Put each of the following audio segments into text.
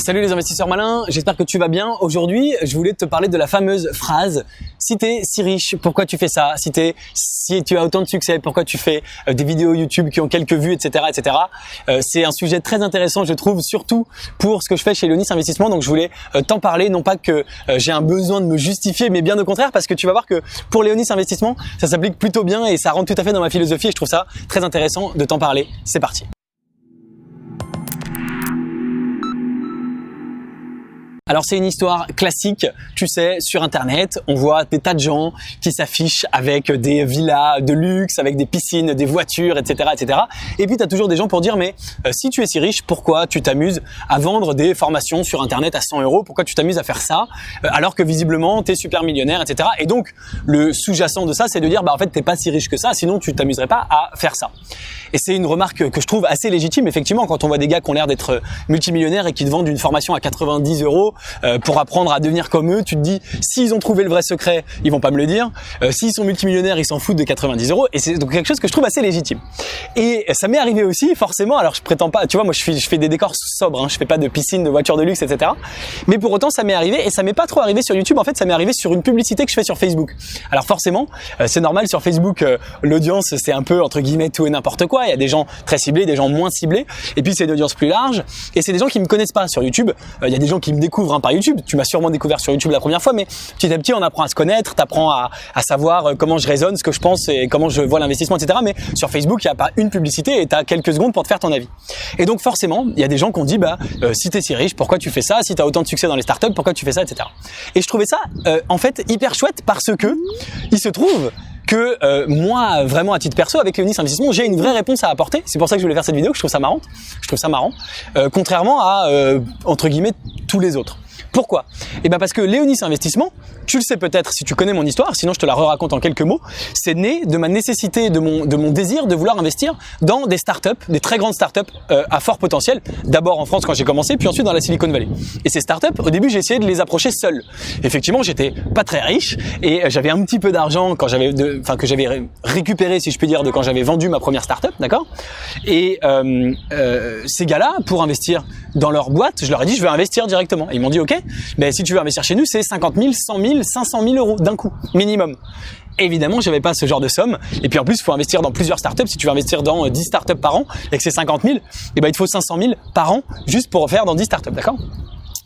Salut les investisseurs malins, j'espère que tu vas bien. Aujourd'hui, je voulais te parler de la fameuse phrase « Si t'es si riche, pourquoi tu fais ça ? Si tu as autant de succès, pourquoi tu fais des vidéos YouTube qui ont quelques vues, etc. etc. » C'est un sujet très intéressant, je trouve, surtout pour ce que je fais chez Léonis Investissement. Donc je voulais t'en parler, non pas que j'ai un besoin de me justifier, mais bien au contraire, parce que tu vas voir que pour Léonis Investissement, ça s'applique plutôt bien et ça rentre tout à fait dans ma philosophie et je trouve ça très intéressant de t'en parler. C'est parti. Alors c'est une histoire classique, tu sais, sur internet, on voit des tas de gens qui s'affichent avec des villas de luxe, avec des piscines, des voitures, etc. etc. Et puis tu as toujours des gens pour dire mais si tu es si riche, pourquoi tu t'amuses à vendre des formations sur internet à 100 €? Pourquoi tu t'amuses à faire ça alors que visiblement tu es super millionnaire, etc. Et donc le sous-jacent de ça c'est de dire bah en fait t'es pas si riche que ça, sinon tu t'amuserais pas à faire ça. Et c'est une remarque que je trouve assez légitime effectivement quand on voit des gars qui ont l'air d'être multimillionnaires et qui te vendent une formation à 90 € pour apprendre à devenir comme eux, tu te dis s'ils ont trouvé le vrai secret, ils vont pas me le dire. S'ils sont multimillionnaires, ils s'en foutent de 90 €. Et c'est donc quelque chose que je trouve assez légitime. Et ça m'est arrivé aussi, forcément. Alors je prétends pas, tu vois, moi je fais des décors sobres, hein, je fais pas de piscine, de voitures de luxe, etc. Mais pour autant, ça m'est arrivé et ça m'est pas trop arrivé sur YouTube. En fait, ça m'est arrivé sur une publicité que je fais sur Facebook. Alors forcément, c'est normal sur Facebook, l'audience c'est un peu entre guillemets tout et n'importe quoi. Il y a des gens très ciblés, des gens moins ciblés. Et puis c'est une audience plus large. Et c'est des gens qui me connaissent pas sur YouTube. Il y a des gens qui me découvrent par YouTube. Tu m'as sûrement découvert sur YouTube la première fois, mais petit à petit, on apprend à se connaître, t'apprends à savoir comment je raisonne, ce que je pense et comment je vois l'investissement, etc. Mais sur Facebook, il n'y a pas une publicité et t'as quelques secondes pour te faire ton avis. Et donc forcément, il y a des gens qui ont dit, si t'es si riche, pourquoi tu fais ça? Si t'as autant de succès dans les startups, pourquoi tu fais ça, etc. Et je trouvais ça, en fait, hyper chouette parce que il se trouve que moi, vraiment à titre perso, avec Léonis Investissement, j'ai une vraie réponse à apporter. C'est pour ça que je voulais faire cette vidéo, que je trouve ça marrant. Je trouve ça marrant, contrairement à, entre guillemets, tous les autres. Pourquoi? Eh bien parce que Léonis Investissement, tu le sais peut-être si tu connais mon histoire, sinon je te la raconte en quelques mots, c'est né de ma nécessité, de mon désir de vouloir investir dans des startups, des très grandes startups à fort potentiel, d'abord en France quand j'ai commencé, puis ensuite dans la Silicon Valley. Et ces startups, au début j'ai essayé de les approcher seul. Effectivement, j'étais pas très riche et j'avais un petit peu d'argent quand que j'avais récupéré, si je puis dire, de quand j'avais vendu ma première startup, d'accord? Et ces gars-là, pour investir dans leur boîte, je leur ai dit je veux investir directement. Et ils m'ont dit ok, mais si tu veux investir chez nous, c'est 50 000, 100 000, 500 000 € d'un coup, minimum. Évidemment, j'avais pas ce genre de somme. Et puis en plus, il faut investir dans plusieurs startups. Si tu veux investir dans 10 startups par an et que c'est 50 000, eh ben, il te faut 500 000 par an juste pour faire dans 10 startups, d'accord?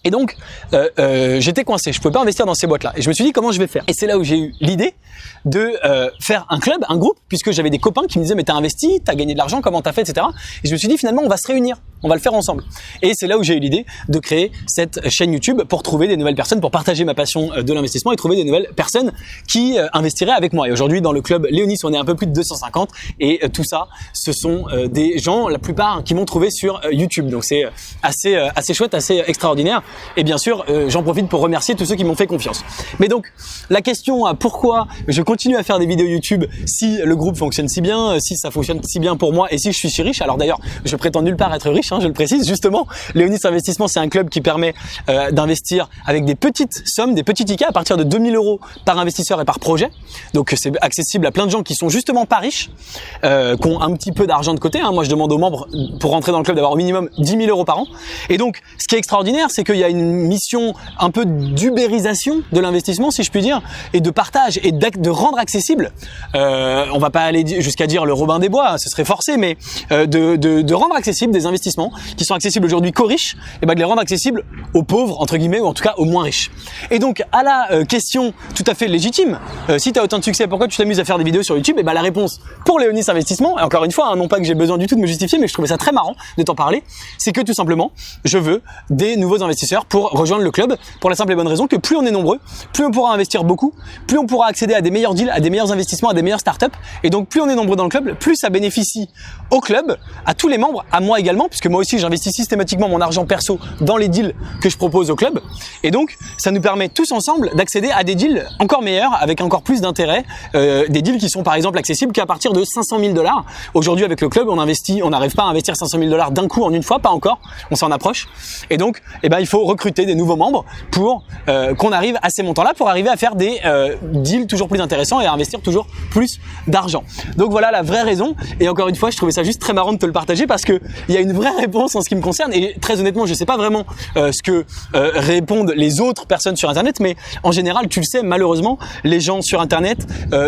Et donc, j'étais coincé, je pouvais pas investir dans ces boîtes-là. Et je me suis dit comment je vais faire. Et c'est là où j'ai eu l'idée de faire un club, un groupe, puisque j'avais des copains qui me disaient mais t'as investi, t'as gagné de l'argent, comment t'as fait, etc. Et je me suis dit finalement on va se réunir, on va le faire ensemble. Et c'est là où j'ai eu l'idée de créer cette chaîne YouTube pour trouver des nouvelles personnes, pour partager ma passion de l'investissement et trouver des nouvelles personnes qui investiraient avec moi. Et aujourd'hui dans le club Léonis, on est un peu plus de 250 et tout ça, ce sont des gens, la plupart qui m'ont trouvé sur YouTube. Donc c'est assez chouette, assez extraordinaire. Et bien sûr, j'en profite pour remercier tous ceux qui m'ont fait confiance. Mais donc, la question à pourquoi je continue à faire des vidéos YouTube si le groupe fonctionne si bien, si ça fonctionne si bien pour moi et si je suis si riche. Alors d'ailleurs, je prétends nulle part être riche, hein, je le précise. Justement, Léonis Investissement, c'est un club qui permet d'investir avec des petites sommes, des petits tickets à partir de 2 000 € par investisseur et par projet. Donc c'est accessible à plein de gens qui sont justement pas riches, qui ont un petit peu d'argent de côté. Hein. Moi, je demande aux membres pour rentrer dans le club d'avoir au minimum 10 000 € par an. Et donc, ce qui est extraordinaire, c'est qu'il y a une mission un peu d'ubérisation de l'investissement, si je puis dire, et de partage et de rendre accessible. On va pas aller jusqu'à dire le Robin des Bois, ce serait forcé, mais de rendre accessible des investissements qui sont accessibles aujourd'hui qu'aux riches, et de les rendre accessibles aux pauvres entre guillemets ou en tout cas aux moins riches. Et donc à la question tout à fait légitime, si tu as autant de succès, pourquoi tu t'amuses à faire des vidéos sur YouTube? Et la réponse pour Léonis Investissement, et encore une fois, hein, non pas que j'ai besoin du tout de me justifier, mais je trouvais ça très marrant de t'en parler, c'est que tout simplement, je veux des nouveaux investisseurs pour rejoindre le club pour la simple et bonne raison que plus on est nombreux, plus on pourra investir beaucoup, plus on pourra accéder à des meilleurs deals, à des meilleurs investissements, à des meilleures startups. Et donc plus on est nombreux dans le club, plus ça bénéficie au club, à tous les membres, à moi également, puisque moi aussi j'investis systématiquement mon argent perso dans les deals que je propose au club. Et donc ça nous permet tous ensemble d'accéder à des deals encore meilleurs, avec encore plus d'intérêt, des deals qui sont par exemple accessibles qu'à partir de 500 000 $. Aujourd'hui avec le club, on n'arrive pas à investir 500 000 $ d'un coup en une fois, pas encore, on s'en approche. Et donc il faut faut recruter des nouveaux membres pour qu'on arrive à ces montants-là, pour arriver à faire des deals toujours plus intéressants et à investir toujours plus d'argent. Donc voilà la vraie raison. Et encore une fois, je trouvais ça juste très marrant de te le partager parce que il y a une vraie réponse en ce qui me concerne. Et très honnêtement, je sais pas vraiment ce que répondent les autres personnes sur Internet, mais en général, tu le sais, malheureusement, les gens sur Internet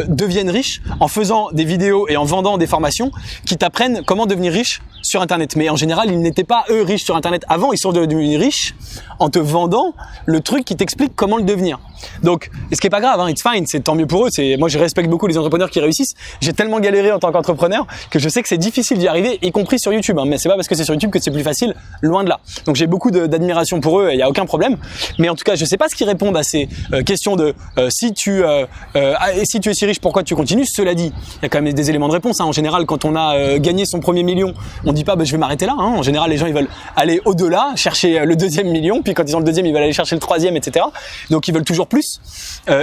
deviennent riches en faisant des vidéos et en vendant des formations qui t'apprennent comment devenir riche sur Internet. Mais en général, ils n'étaient pas eux riches sur Internet avant, ils sont devenus riches en te vendant le truc qui t'explique comment le devenir. Donc, ce qui est pas grave, hein, it's fine, c'est tant mieux pour eux. Moi, je respecte beaucoup les entrepreneurs qui réussissent. J'ai tellement galéré en tant qu'entrepreneur que je sais que c'est difficile d'y arriver, y compris sur YouTube. Hein, mais c'est pas parce que c'est sur YouTube que c'est plus facile, loin de là. Donc, j'ai beaucoup d'admiration pour eux et il y a aucun problème. Mais en tout cas, je sais pas ce qu'ils répondent à ces questions de si tu es si riche, pourquoi tu continues. Cela dit, il y a quand même des éléments de réponse. Hein. En général, quand on a gagné son premier million, on dit pas je vais m'arrêter là. Hein. En général, les gens ils veulent aller au-delà, chercher le deuxième million. Puis quand ils ont le deuxième, ils veulent aller chercher le troisième, etc. Donc ils veulent toujours plus.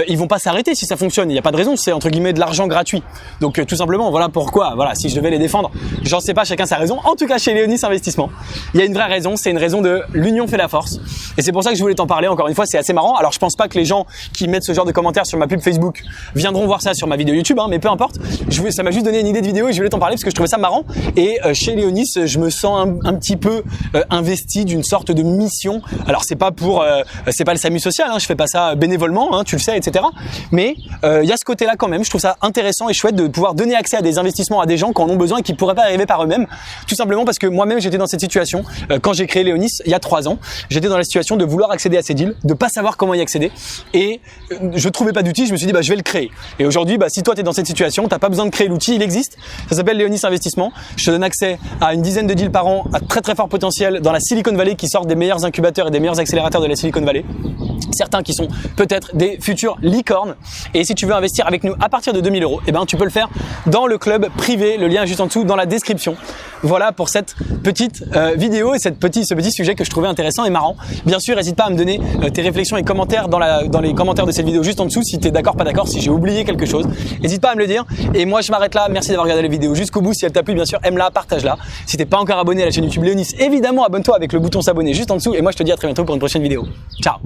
Ils vont pas s'arrêter si ça fonctionne. Il n'y a pas de raison. C'est entre guillemets de l'argent gratuit. Donc tout simplement, voilà pourquoi. Voilà, si je devais les défendre, j'en sais pas. Chacun sa raison. En tout cas, chez Léonis Investissement, il y a une vraie raison. C'est une raison de l'union fait la force. Et c'est pour ça que je voulais t'en parler. Encore une fois, c'est assez marrant. Alors je pense pas que les gens qui mettent ce genre de commentaires sur ma pub Facebook viendront voir ça sur ma vidéo YouTube. Hein, mais peu importe. Ça m'a juste donné une idée de vidéo et je voulais t'en parler parce que je trouvais ça marrant. Et chez Léonis, je me sens un petit peu investi d'une sorte de mission. Alors c'est pas le SAMU social. Hein, je fais pas ça bénévolement. Hein, tu le sais, etc. Mais il y a ce côté-là quand même. Je trouve ça intéressant et chouette de pouvoir donner accès à des investissements à des gens qui en ont besoin et qui pourraient pas arriver par eux-mêmes. Tout simplement parce que moi-même j'étais dans cette situation quand j'ai créé Léonis il y a 3 ans. J'étais dans la situation de vouloir accéder à ces deals, de pas savoir comment y accéder et je trouvais pas d'outil. Je me suis dit je vais le créer. Et aujourd'hui, si toi t'es dans cette situation, t'as pas besoin de créer l'outil, il existe. Ça s'appelle Léonis Investissement. Je te donne accès à une dizaine de deals par an à très très fort potentiel dans la Silicon Valley qui sortent des meilleurs incubateurs et des meilleurs accélérateurs de la Silicon Valley. Certains qui sont peut-être des futurs licornes. Et si tu veux investir avec nous à partir de 2 000 €, tu peux le faire dans le club privé. Le lien est juste en dessous dans la description. Voilà pour cette petite vidéo et ce petit sujet que je trouvais intéressant et marrant. Bien sûr, n'hésite pas à me donner tes réflexions et commentaires dans les commentaires de cette vidéo juste en dessous si tu es d'accord, pas d'accord, si j'ai oublié quelque chose. N'hésite pas à me le dire. Et moi, je m'arrête là. Merci d'avoir regardé la vidéo jusqu'au bout. Si elle t'a plu, bien sûr, aime-la, partage-la. Si t'es pas encore abonné à la chaîne YouTube Léonis, évidemment, abonne-toi avec le bouton s'abonner juste en dessous. Et moi, je te dis à très bientôt pour une prochaine vidéo. Ciao!